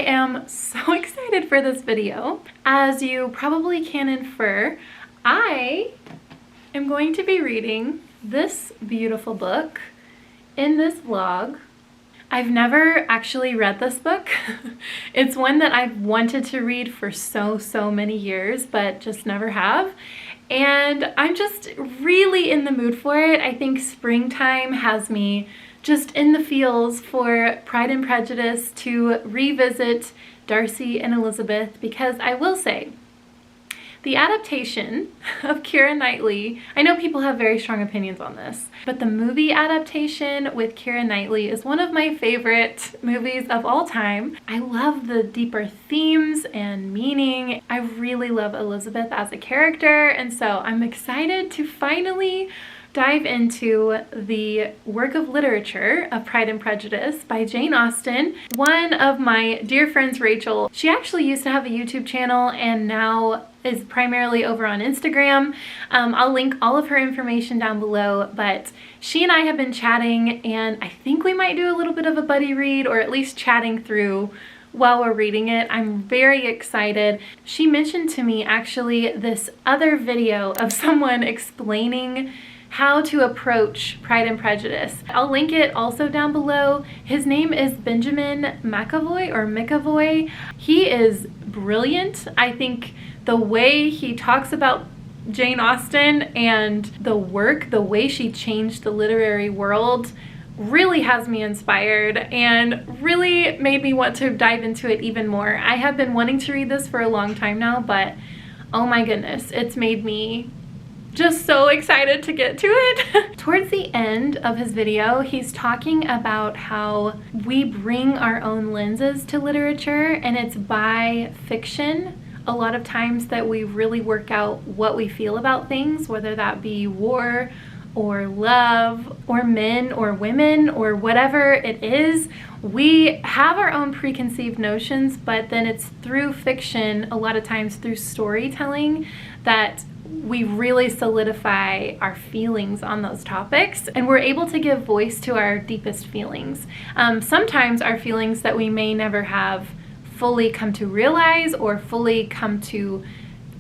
am so excited for this video. As you probably can infer, I am going to be reading this beautiful book in this vlog. I've never actually read this book. It's one that I've wanted to read for so many years, but just never have. And I'm just really in the mood for it. I think springtime has me just in the feels for Pride and Prejudice, to revisit Darcy and Elizabeth, because I will say, the adaptation of Keira Knightley, I know people have very strong opinions on this, but the movie adaptation with Keira Knightley is one of my favorite movies of all time. I love the deeper themes and meaning. I really love Elizabeth as a character, and so I'm excited to finally dive into the work of literature of Pride and Prejudice by Jane Austen. One of my dear friends, Rachel, she actually used to have a YouTube channel and now is primarily over on Instagram. I'll link all of her information down below, but she and I have been chatting, and I think we might do a little bit of a buddy read, or at least chatting through while we're reading it. I'm very excited. She mentioned to me actually this other video of someone explaining how to approach Pride and Prejudice. I'll link it also down below. His name is Benjamin McAvoy. He is brilliant. I think the way he talks about Jane Austen and the way she changed the literary world really has me inspired and really made me want to dive into it even more. I have been wanting to read this for a long time now, but oh my goodness, it's made me just so excited to get to it. Towards the end of his video, he's talking about how we bring our own lenses to literature, and it's by fiction a lot of times that we really work out what we feel about things, whether that be war or love or men or women or whatever it is. We have our own preconceived notions, but then it's through fiction, a lot of times through storytelling, that we really solidify our feelings on those topics, and we're able to give voice to our deepest feelings. Sometimes our feelings that we may never have fully come to realize or fully come to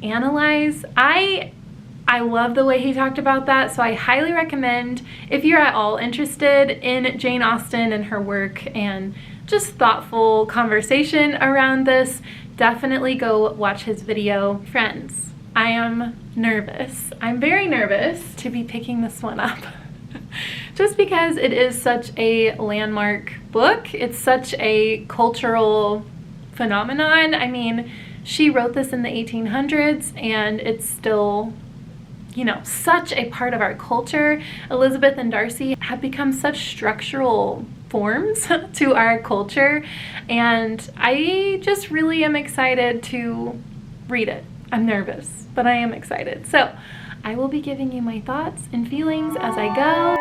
analyze. I love the way he talked about that, so I highly recommend, if you're at all interested in Jane Austen and her work and just thoughtful conversation around this, definitely go watch his video. Friends, I am nervous. I'm very nervous to be picking this one up just because it is such a landmark book. It's such a cultural phenomenon. I mean, she wrote this in the 1800s and it's still, you know, such a part of our culture. Elizabeth and Darcy have become such structural forms to our culture, and I just really am excited to read it. I'm nervous, but I am excited. So I will be giving you my thoughts and feelings as I go.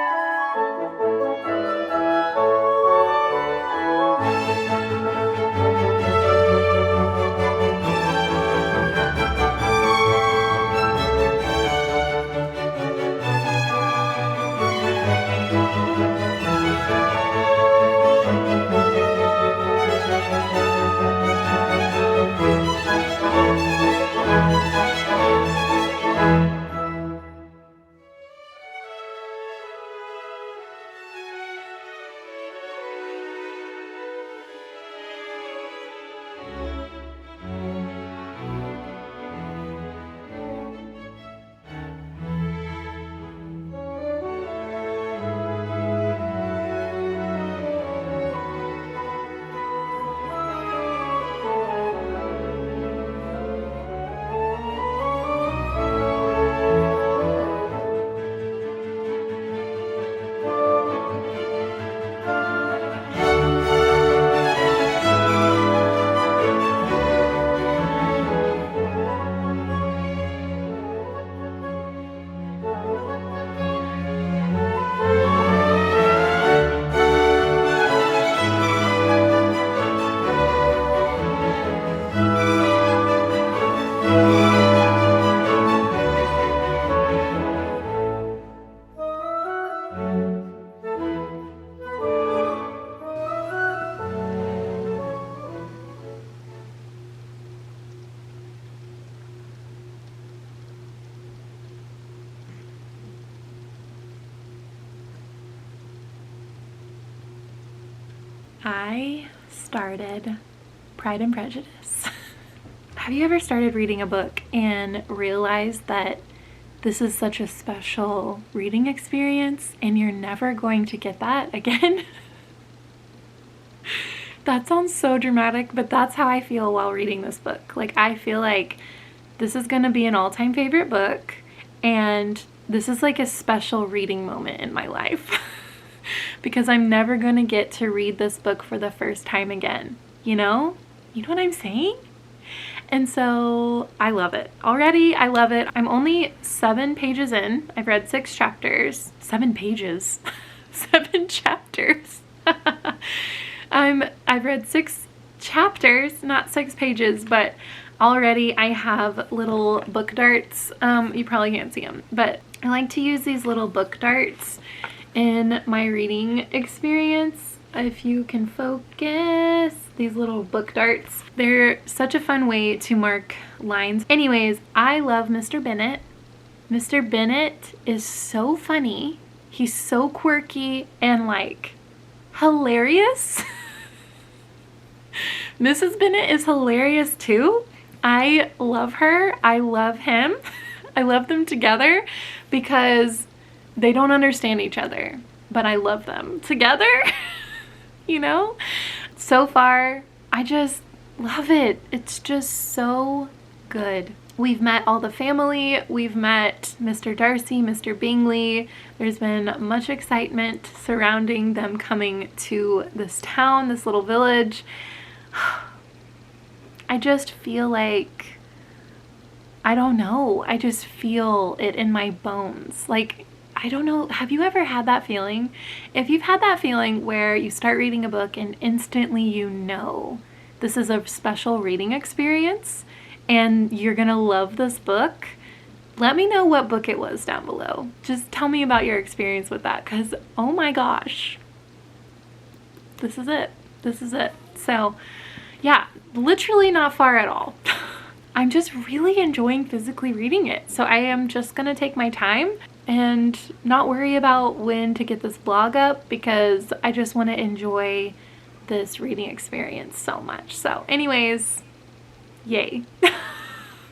I started Pride and Prejudice. Have you ever started reading a book and realized that this is such a special reading experience and you're never going to get that again? That sounds so dramatic, but that's how I feel while reading this book. Like, I feel like this is gonna be an all-time favorite book, and this is like a special reading moment in my life because I'm never gonna get to read this book for the first time again, you know? You know what I'm saying? And so I love it. Already, I love it. I'm only 7 pages in. I've read 6 chapters. 7 pages. 7 chapters. I've read 6 chapters, not 6 pages, but already I have little book darts. You probably can't see them, but I like to use these little book darts in my reading experience. If you can focus, these little book darts. They're such a fun way to mark lines. Anyways, I love Mr. Bennet. Mr. Bennet is so funny. He's so quirky and like hilarious. Mrs. Bennet is hilarious too. I love her. I love him. I love them together because they don't understand each other, but I love them together. You know? So far, I just love it. It's just so good. We've met all the family. We've met Mr. Darcy, Mr. Bingley. There's been much excitement surrounding them coming to this town, this little village. I just feel like, I don't know, I just feel it in my bones. Like, I don't know, have you ever had that feeling? If you've had that feeling where you start reading a book and instantly you know this is a special reading experience and you're gonna love this book, let me know what book it was down below. Just tell me about your experience with that, because oh my gosh, this is it. This is it. So yeah, literally not far at all. I'm just really enjoying physically reading it. So I am just gonna take my time and not worry about when to get this vlog up because I just want to enjoy this reading experience so much. So anyways, yay.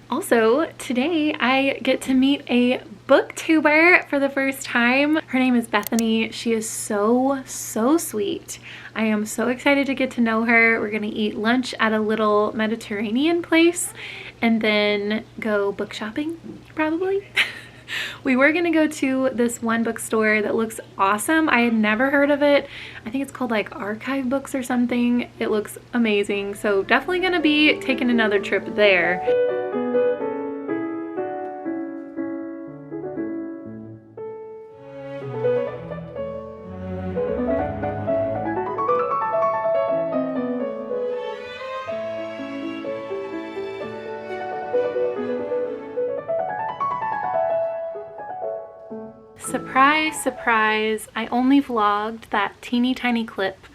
Also, today I get to meet a booktuber for the first time. Her name is Bethany. She is so sweet. I am so excited to get to know her. We're gonna eat lunch at a little Mediterranean place and then go book shopping, probably. We were gonna go to this one bookstore that looks awesome. I had never heard of it. I think it's called like Archive Books or something. It looks amazing. So definitely gonna be taking another trip there. Surprise, surprise, I only vlogged that teeny tiny clip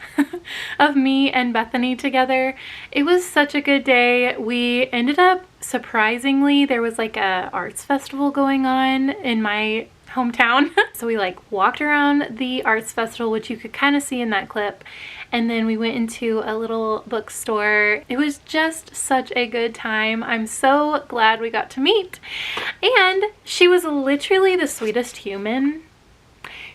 of me and Bethany together. It was such a good day. We ended up, surprisingly, there was like a arts festival going on in my hometown. So we like walked around the arts festival, which you could kind of see in that clip. And then we went into a little bookstore. It was just such a good time. I'm so glad we got to meet. And she was literally the sweetest human.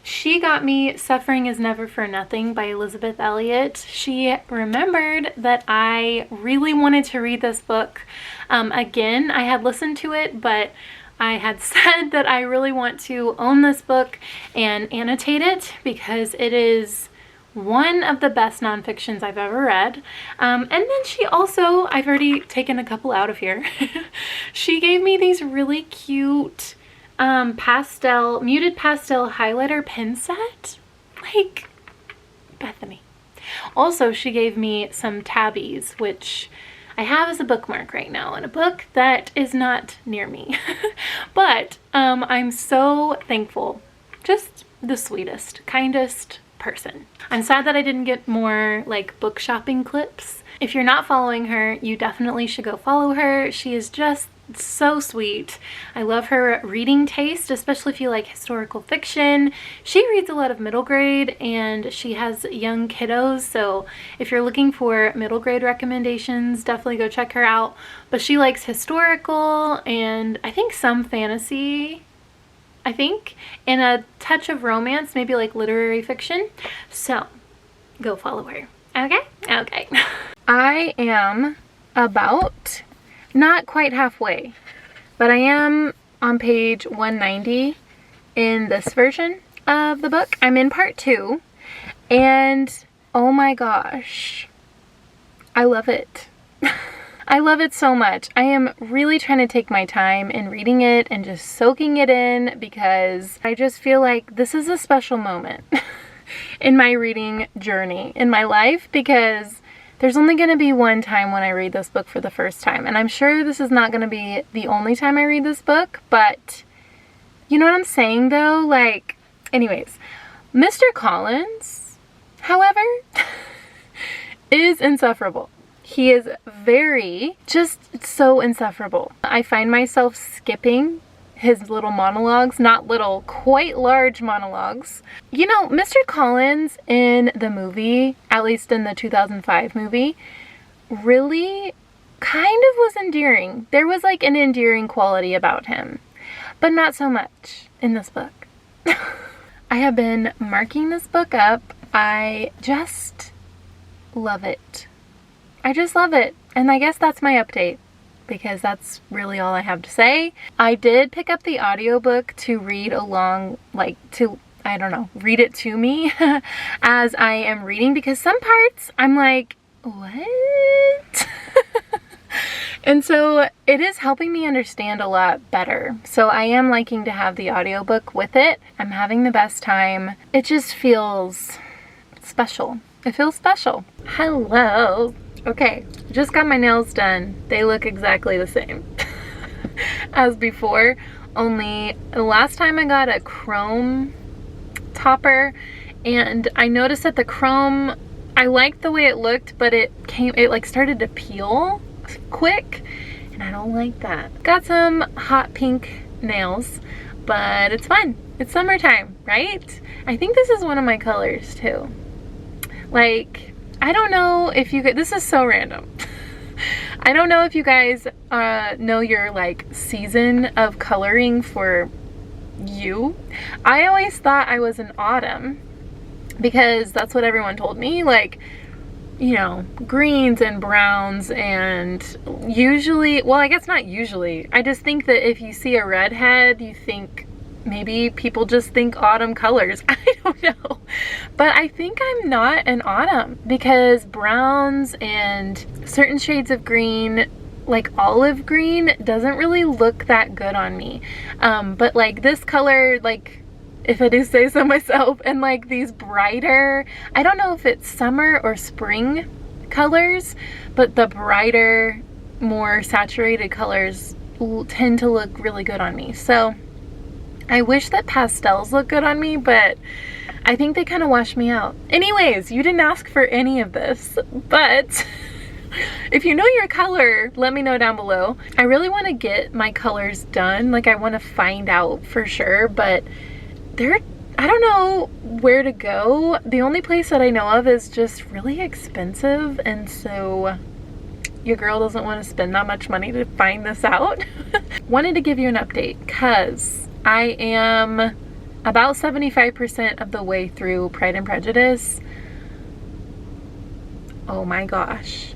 She got me Suffering is Never for Nothing by Elizabeth Elliot. She remembered that I really wanted to read this book. Again, I had listened to it, but I had said that I really want to own this book and annotate it because it is one of the best nonfictions I've ever read. And then she also, I've already taken a couple out of here. She gave me these really cute muted pastel highlighter pen set. Like, Bethany. Also, she gave me some tabbies, which I have as a bookmark right now in a book that is not near me. But I'm so thankful. Just the sweetest, kindest person. I'm sad that I didn't get more like book shopping clips. If you're not following her, you definitely should go follow her. She is just so sweet. I love her reading taste, especially if you like historical fiction. She reads a lot of middle grade and she has young kiddos, so if you're looking for middle grade recommendations, definitely go check her out. But she likes historical and I think some fantasy, and a touch of romance, maybe like literary fiction. So go follow her. Okay? Okay. I am about, not quite halfway, but I am on page 190 in this version of the book. I'm in part 2 and oh my gosh, I love it. I love it so much. I am really trying to take my time in reading it and just soaking it in because I just feel like this is a special moment in my reading journey in my life, because there's only going to be one time when I read this book for the first time. And I'm sure this is not going to be the only time I read this book, but you know what I'm saying though? Like, anyways, Mr. Collins, however, is insufferable. He is just so insufferable. I find myself skipping his little monologues, not little, quite large monologues. You know, Mr. Collins in the movie, at least in the 2005 movie, really kind of was endearing. There was like an endearing quality about him, but not so much in this book. I have been marking this book up. I just love it. I just love it. And I guess that's my update, because that's really all I have to say. I did pick up the audiobook to read along, like to, I don't know, read it to me as I am reading, because some parts I'm like, what? And so it is helping me understand a lot better. So I am liking to have the audiobook with it. I'm having the best time. It just feels special. It feels special. Hello. Okay, just got my nails done. They look exactly the same as before, only the last time I got a chrome topper, and I noticed that the chrome, I liked the way it looked, but it like started to peel quick, and I don't like that. Got some hot pink nails, but it's fun. It's summertime, right? I think this is one of my colors too. Like, I don't know if you could, this is so random. I don't know if you guys know your like season of coloring for you. I always thought I was an autumn because that's what everyone told me. Like, you know, greens and browns, and usually, well, I guess not usually. I just think that if you see a redhead, you think, maybe people just think autumn colors. I don't know. But I think I'm not an autumn, because browns and certain shades of green, like olive green, doesn't really look that good on me. But like this color, like if I do say so myself, and like these brighter, I don't know if it's summer or spring colors, but the brighter, more saturated colors tend to look really good on me. So I wish that pastels look good on me, but I think they kind of wash me out. Anyways, you didn't ask for any of this, but if you know your color, let me know down below. I really want to get my colors done. Like, I want to find out for sure, but I don't know where to go. The only place that I know of is just really expensive, and so your girl doesn't want to spend that much money to find this out. Wanted to give you an update because I am about 75% of the way through Pride and Prejudice. Oh my gosh.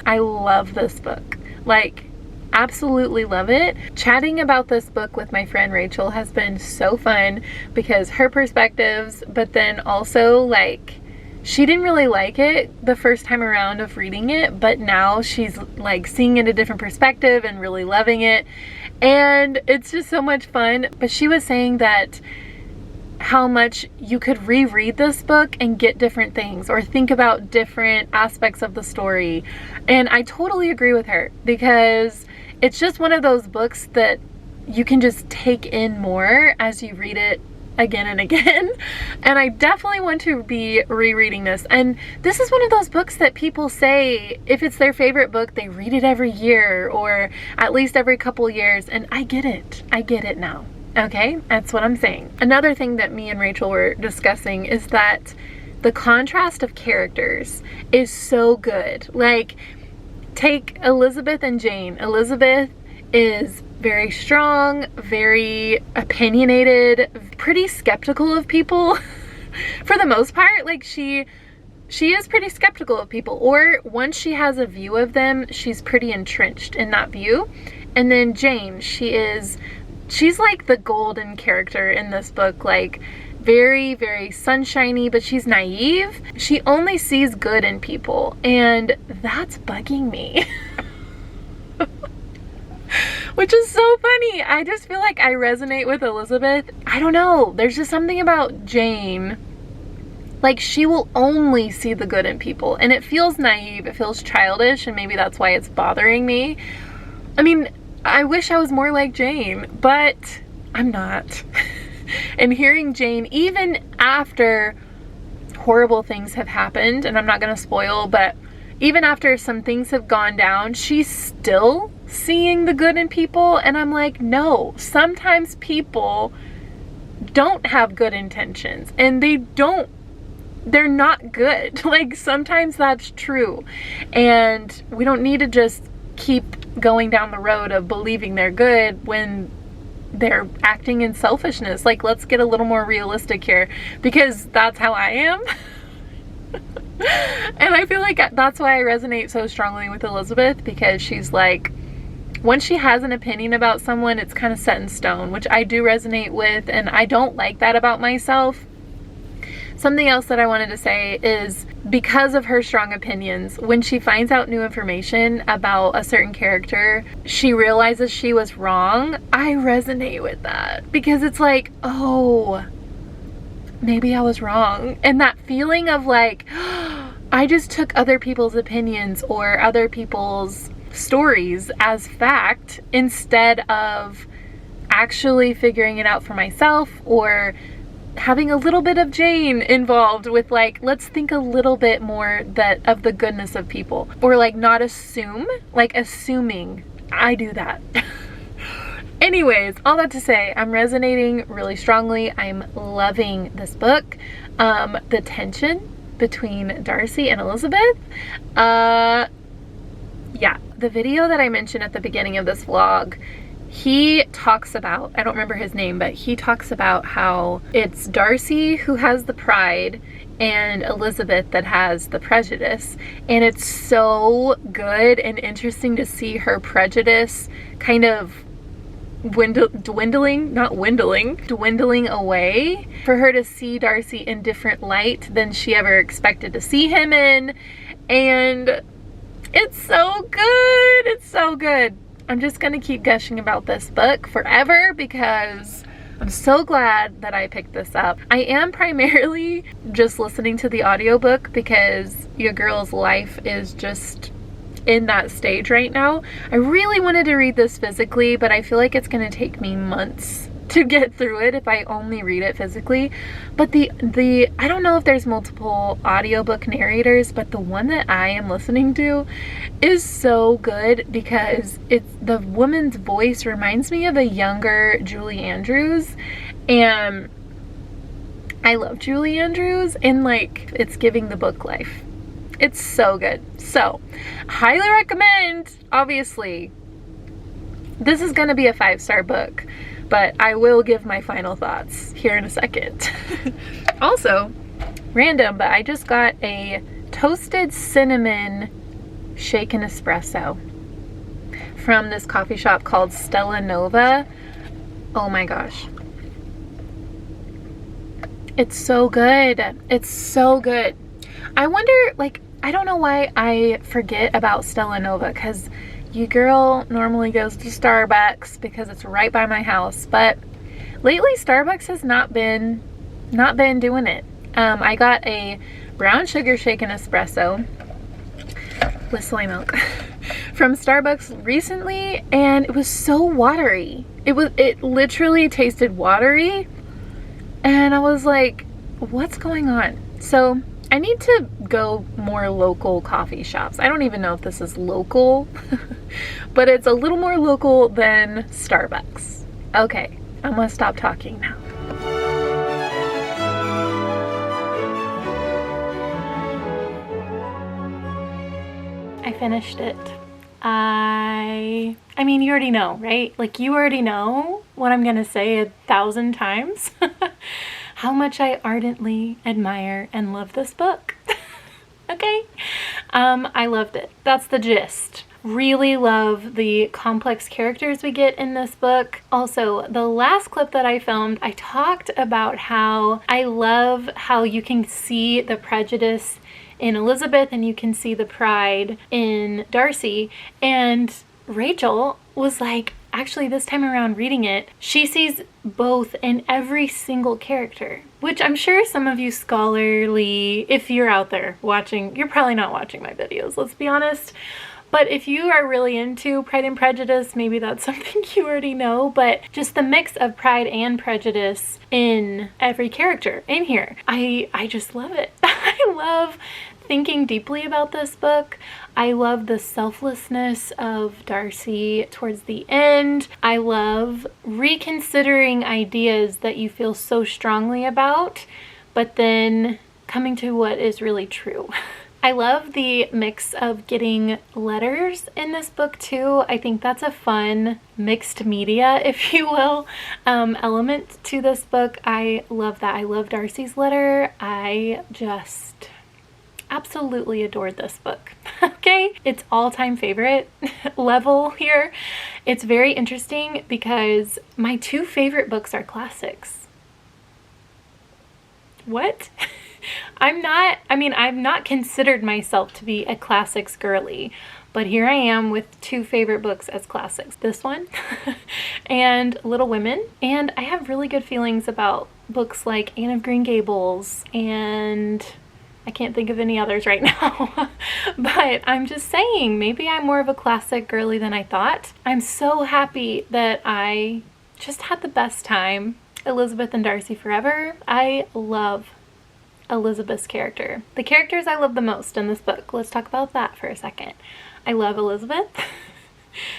I love this book. Like, absolutely love it. Chatting about this book with my friend Rachel has been so fun because her perspectives, but then also like, she didn't really like it the first time around of reading it, but now she's like seeing it a different perspective and really loving it. And it's just so much fun. But she was saying that how much you could reread this book and get different things or think about different aspects of the story. And I totally agree with her, because it's just one of those books that you can just take in more as you read it again and again. And I definitely want to be rereading this. And this is one of those books that people say if it's their favorite book, they read it every year or at least every couple years. And I get it. I get it now. Okay, that's what I'm saying. Another thing that me and Rachel were discussing is that the contrast of characters is so good. Like, take Elizabeth and Jane. Elizabeth is very strong, very opinionated, pretty skeptical of people for the most part. Like, she is pretty skeptical of people, or once she has a view of them, she's pretty entrenched in that view. And then Jane, she's like the golden character in this book, like very, very sunshiny, but she's naive. She only sees good in people, and that's bugging me. Which is so funny. I just feel like I resonate with Elizabeth. I don't know. There's just something about Jane. Like, she will only see the good in people, and it feels naive. It feels childish, and maybe that's why it's bothering me. I mean, I wish I was more like Jane, but I'm not. And hearing Jane, even after horrible things have happened, and I'm not going to spoil, but even after some things have gone down, she's still seeing the good in people. And I'm like, no, sometimes people don't have good intentions, and they're not good. Like, sometimes that's true, and we don't need to just keep going down the road of believing they're good when they're acting in selfishness. Like, let's get a little more realistic here, because that's how I am. And I feel like that's why I resonate so strongly with Elizabeth, because she's like, once she has an opinion about someone, it's kind of set in stone, which I do resonate with, and I don't like that about myself. Something else that I wanted to say is, because of her strong opinions, when she finds out new information about a certain character, she realizes she was wrong. I resonate with that, because it's like, oh, maybe I was wrong. And that feeling of like, I just took other people's opinions or other people's stories as fact instead of actually figuring it out for myself, or having a little bit of Jane involved with, like, let's think a little bit more of the goodness of people, or like not assume, like assuming. I do that. Anyways, all that to say, I'm resonating really strongly. I'm loving this book. The tension between Darcy and Elizabeth, yeah, the video that I mentioned at the beginning of this vlog, he talks about, I don't remember his name, but he talks about how it's Darcy who has the pride and Elizabeth that has the prejudice. And it's so good and interesting to see her prejudice kind of dwindling away, for her to see Darcy in different light than she ever expected to see him in. And it's so good. It's so good. I'm just gonna keep gushing about this book forever, because I'm so glad that I picked this up. I am primarily just listening to the audiobook because your girl's life is just in that stage right now. I really wanted to read this physically, but I feel like it's gonna take me months to get through it if I only read it physically. But the I don't know if there's multiple audiobook narrators, but the one that I am listening to is so good, because the woman's voice reminds me of a younger Julie Andrews, and I love Julie Andrews, and like, it's giving the book life. It's so good. So, highly recommend. Obviously, this is gonna be a 5-star book, but I will give my final thoughts here in a second. Also, random, but I just got a toasted cinnamon shaken espresso from this coffee shop called Stella Nova. Oh my gosh. It's so good. It's so good. I wonder, like, I don't know why I forget about Stella Nova, because your girl normally goes to Starbucks because it's right by my house, but lately Starbucks has not been doing it. I got a brown sugar shaken espresso with soy milk from Starbucks recently, and it was so watery. It literally tasted watery, And I was like, what's going on? So I need to go more local coffee shops. I don't even know if this is local, but it's a little more local than Starbucks. Okay, I'm gonna stop talking now. I finished it. I mean, you already know, right? Like, you already know what I'm gonna say 1,000 times. How much I ardently admire and love this book. Okay? I loved it. That's the gist. Really love the complex characters we get in this book. Also, the last clip that I filmed, I talked about how I love how you can see the prejudice in Elizabeth and you can see the pride in Darcy. And Rachel was like, actually this time around reading it, she sees both in every single character, which I'm sure some of you scholarly, if you're out there watching, you're probably not watching my videos, let's be honest. But if you are really into Pride and Prejudice, maybe that's something you already know, but just the mix of Pride and Prejudice in every character in here, I just love it. I love thinking deeply about this book. I love the selflessness of Darcy towards the end. I love reconsidering ideas that you feel so strongly about, but then coming to what is really true. I love the mix of getting letters in this book too. I think that's a fun mixed media, if you will, element to this book. I love that. I love Darcy's letter. I just absolutely adored this book. Okay, it's all-time favorite level here. It's very interesting because my two favorite books are classics. What? I've not considered myself to be a classics girly, but here I am with two favorite books as classics. This one and Little Women. And I have really good feelings about books like Anne of Green Gables, and I can't think of any others right now. But I'm just saying, maybe I'm more of a classic girly than I thought. I'm so happy that I just had the best time. Elizabeth and Darcy forever. I love Elizabeth's character. The characters I love the most in this book. Let's talk about that for a second. I love Elizabeth.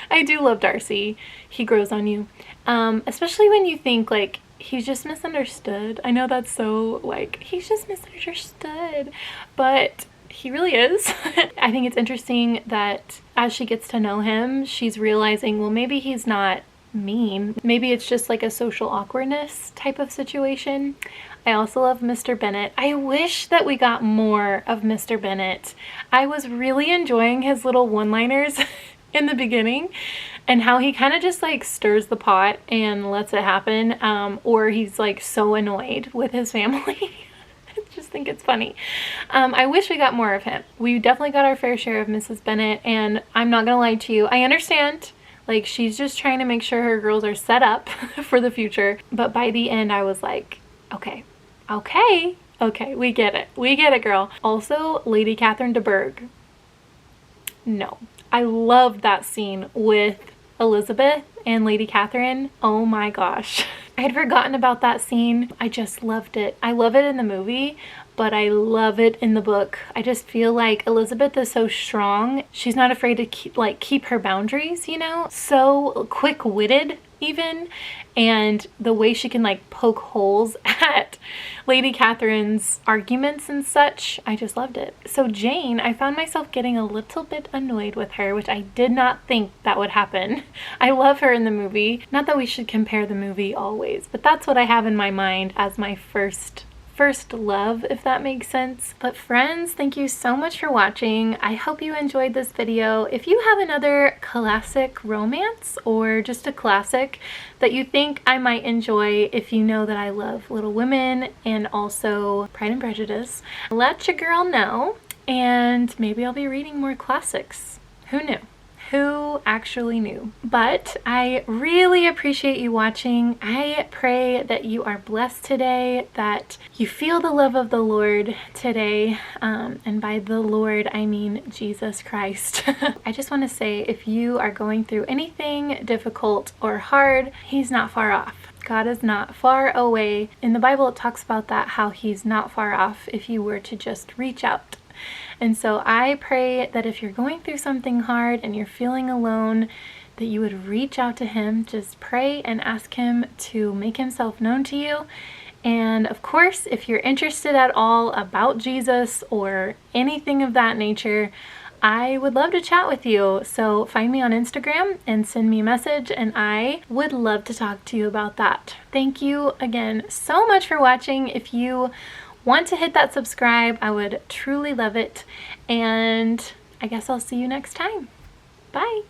I do love Darcy. He grows on you. Especially when you think like he's just misunderstood. I know that's so like, he's just misunderstood, but he really is. I think it's interesting that as she gets to know him, she's realizing, well, maybe he's not mean. Maybe it's just like a social awkwardness type of situation. I also love Mr. Bennet. I wish that we got more of Mr. Bennet. I was really enjoying his little one-liners in the beginning and how he kind of just like stirs the pot and lets it happen, or he's like so annoyed with his family. I just think it's funny. I wish we got more of him. We definitely got our fair share of Mrs. Bennet, and I'm not gonna lie to you, I understand. Like, she's just trying to make sure her girls are set up for the future. But by the end, I was like, okay, we get it, girl. Also, Lady Catherine de Bourgh. No. I loved that scene with Elizabeth and Lady Catherine. Oh my gosh. I had forgotten about that scene. I just loved it. I love it in the movie, but I love it in the book. I just feel like Elizabeth is so strong. She's not afraid to keep her boundaries, you know? So quick-witted even. And the way she can like poke holes at Lady Catherine's arguments and such, I just loved it. So Jane, I found myself getting a little bit annoyed with her, which I did not think that would happen. I love her in the movie. Not that we should compare the movie always, but that's what I have in my mind as my first love, if that makes sense. But friends, thank you so much for watching. I hope you enjoyed this video. If you have another classic romance or just a classic that you think I might enjoy, if you know that I love Little Women and also Pride and Prejudice, let your girl know, and maybe I'll be reading more classics. Who knew? Who actually knew? But I really appreciate you watching. I pray that you are blessed today, that you feel the love of the Lord today. And by the Lord, I mean Jesus Christ. I just want to say, if you are going through anything difficult or hard, He's not far off. God is not far away. In the Bible, it talks about that, how he's not far off if you were to just reach out. And so I pray that if you're going through something hard and you're feeling alone, that you would reach out to him. Just pray and ask him to make himself known to you. And of course, if you're interested at all about Jesus or anything of that nature, I would love to chat with you. So find me on Instagram and send me a message, and I would love to talk to you about that. Thank you again so much for watching. If you want to hit that subscribe, I would truly love it. And I guess I'll see you next time. Bye.